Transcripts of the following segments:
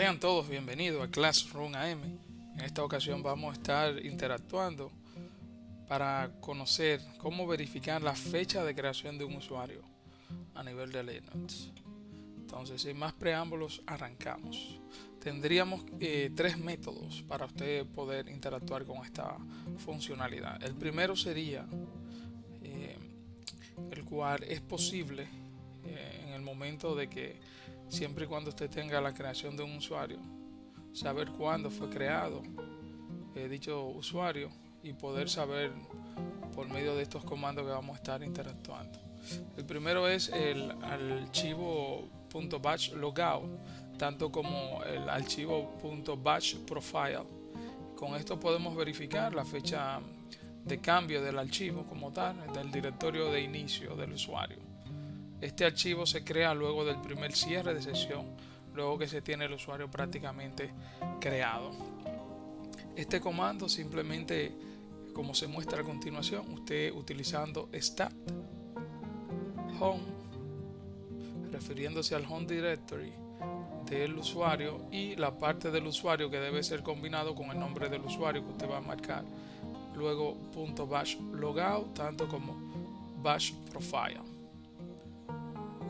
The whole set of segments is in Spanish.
Sean todos bienvenidos a Classroom AM. En esta ocasión vamos a estar interactuando para conocer cómo verificar la fecha de creación de un usuario a nivel de Linux. Entonces, sin más preámbulos, arrancamos. Tendríamos tres métodos para usted poder interactuar con esta funcionalidad. El primero sería eh, el cual es posible en el momento de que siempre y cuando usted tenga la creación de un usuario, saber cuándo fue creado dicho usuario y poder saber por medio de estos comandos que vamos a estar interactuando. El primero es el archivo .batch logout, tanto como el archivo .batch profile. Con esto podemos verificar la fecha de cambio del archivo como tal, del directorio de inicio del usuario. Este archivo se crea luego del primer cierre de sesión, luego que se tiene el usuario prácticamente creado. Este comando simplemente, como se muestra a continuación, usted utilizando stat home, refiriéndose al home directory del usuario, y la parte del usuario que debe ser combinado con el nombre del usuario que usted va a marcar, luego .bash logout tanto como bash profile.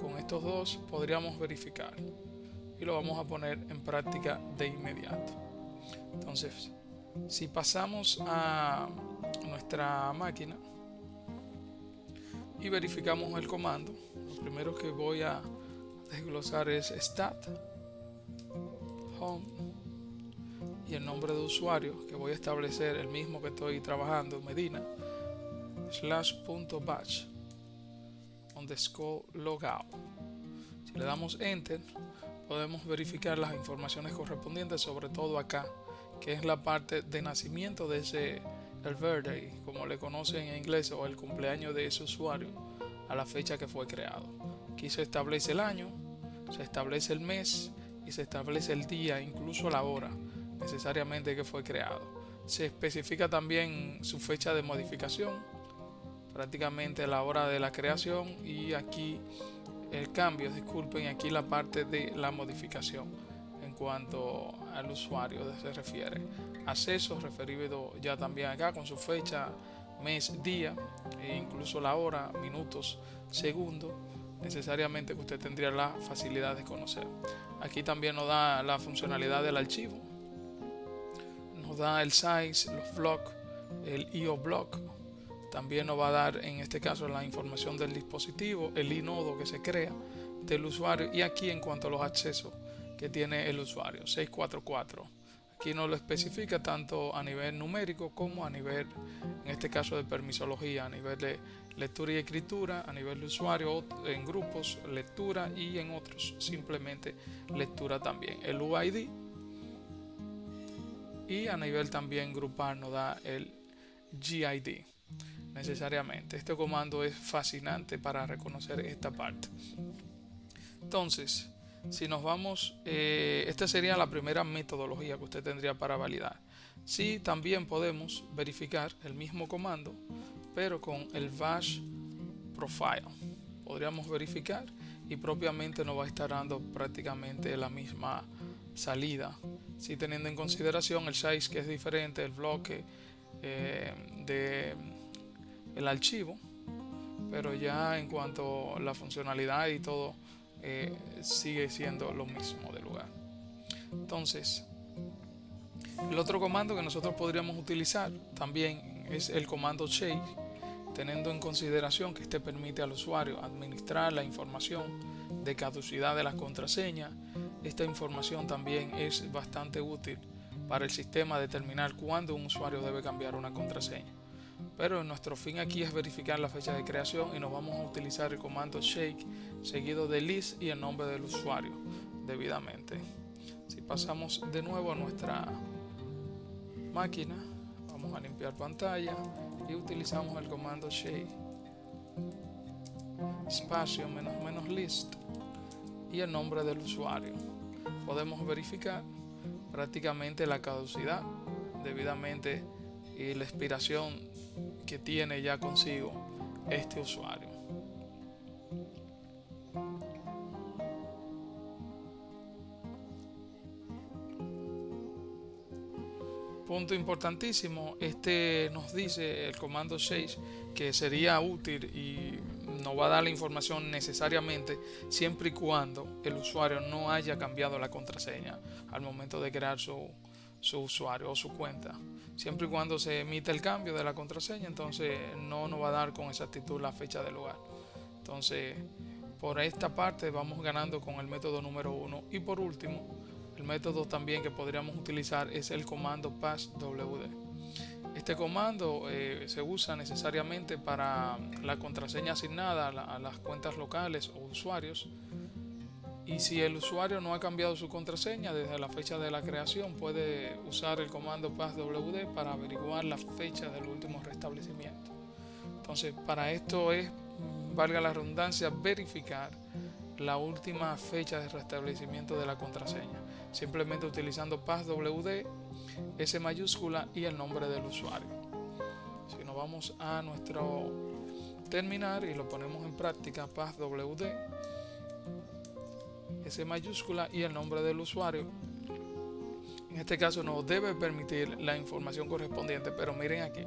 Con estos dos podríamos verificar y lo vamos a poner en práctica de inmediato. Entonces, si pasamos a nuestra máquina y verificamos el comando, lo primero que voy a desglosar es stat home y el nombre de usuario, que voy a establecer el mismo que estoy trabajando, Medina /batch _ logout. Si le damos enter, podemos verificar las informaciones correspondientes, sobre todo acá, que es la parte de nacimiento de ese, el birthday, como le conocen en inglés, o el cumpleaños de ese usuario, a la fecha que fue creado. Aquí se establece el año, se establece el mes y se establece el día, incluso la hora necesariamente que fue creado. Se especifica también su fecha de modificación, prácticamente la hora de la creación, y aquí el cambio, disculpen, aquí la parte de la modificación en cuanto al usuario se refiere. Acceso referido ya también acá con su fecha, mes, día e incluso la hora, minutos, segundo, necesariamente que usted tendría la facilidad de conocer. Aquí también nos da la funcionalidad del archivo, nos da el size, los blocks, el IO block. También nos va a dar en este caso la información del dispositivo, el inodo que se crea del usuario, y aquí en cuanto a los accesos que tiene el usuario, 644. Aquí nos lo especifica tanto a nivel numérico como a nivel, en este caso de permisología, a nivel de lectura y escritura, a nivel de usuario, en grupos, lectura, y en otros simplemente lectura también. El UID, y a nivel también grupal nos da el GID. Necesariamente este comando es fascinante para reconocer esta parte. Entonces, si nos vamos, esta sería la primera metodología que usted tendría para validar. Sí, también podemos verificar el mismo comando, pero con el bash profile. Podríamos verificar y propiamente nos va a estar dando prácticamente la misma salida, si teniendo en consideración el size, que es diferente, el bloque de el archivo, pero ya en cuanto a la funcionalidad y todo, sigue siendo lo mismo de lugar. Entonces, el otro comando que nosotros podríamos utilizar también es el comando shake, teniendo en consideración que este permite al usuario administrar la información de caducidad de las contraseñas. Esta información también es bastante útil para el sistema determinar cuándo un usuario debe cambiar una contraseña. Pero nuestro fin aquí es verificar la fecha de creación, y nos vamos a utilizar el comando shake seguido de list y el nombre del usuario debidamente. Si pasamos de nuevo a nuestra máquina, vamos a limpiar pantalla y utilizamos el comando shake espacio menos list y el nombre del usuario. Podemos verificar prácticamente la caducidad debidamente y la expiración que tiene ya consigo este usuario. Punto importantísimo, este nos dice el comando 6 que sería útil y nos va a dar la información necesariamente siempre y cuando el usuario no haya cambiado la contraseña al momento de crear su usuario o su cuenta. Siempre y cuando se emite el cambio de la contraseña, entonces no nos va a dar con exactitud la fecha del lugar. Entonces, por esta parte vamos ganando con el método número 1. Y por último, el método también que podríamos utilizar es el comando passwd. Este comando se usa necesariamente para la contraseña asignada a las cuentas locales o usuarios. Y si el usuario no ha cambiado su contraseña desde la fecha de la creación, puede usar el comando passwd para averiguar la fecha del último restablecimiento. Entonces, para esto es, valga la redundancia, verificar la última fecha de restablecimiento de la contraseña, simplemente utilizando passwd, S mayúscula y el nombre del usuario. Si nos vamos a nuestro terminal y lo ponemos en práctica, passwd, S mayúscula y el nombre del usuario, en este caso nos debe permitir la información correspondiente, pero miren aquí,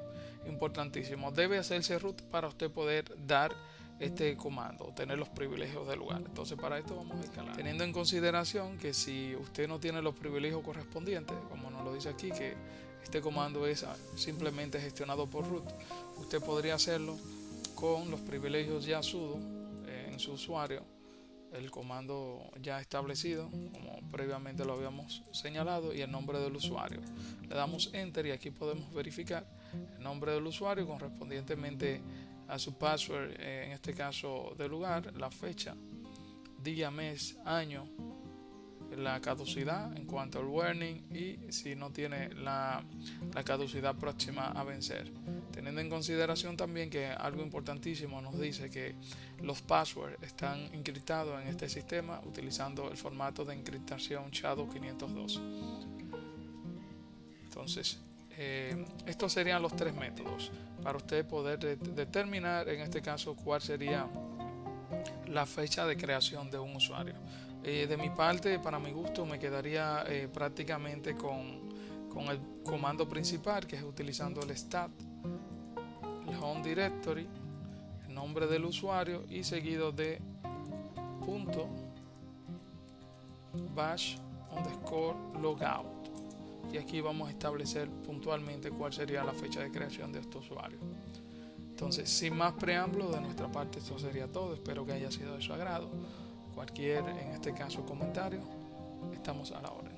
importantísimo, debe hacerse root para usted poder dar este comando, tener los privilegios del lugar. Entonces para esto vamos a escalar, teniendo en consideración que si usted no tiene los privilegios correspondientes, como nos lo dice aquí, que este comando es simplemente gestionado por root, usted podría hacerlo con los privilegios ya sudo en su usuario, el comando ya establecido como previamente lo habíamos señalado, y el nombre del usuario. Le damos enter y aquí podemos verificar el nombre del usuario correspondientemente a su password, en este caso de lugar, la fecha, día, mes, año, la caducidad en cuanto al warning y si no tiene la caducidad próxima a vencer. Teniendo en consideración también que algo importantísimo nos dice que los passwords están encriptados en este sistema utilizando el formato de encriptación SHA-256. Entonces, estos serían los tres métodos para usted poder determinar en este caso cuál sería la fecha de creación de un usuario. De mi parte, para mi gusto, me quedaría prácticamente con el comando principal, que es utilizando el stat, el home directory, el nombre del usuario y seguido de .bash_logout. Y aquí vamos a establecer puntualmente cuál sería la fecha de creación de este usuario. Entonces, sin más preámbulo de nuestra parte, esto sería todo. Espero que haya sido de su agrado. Cualquier, en este caso, comentario, estamos a la orden.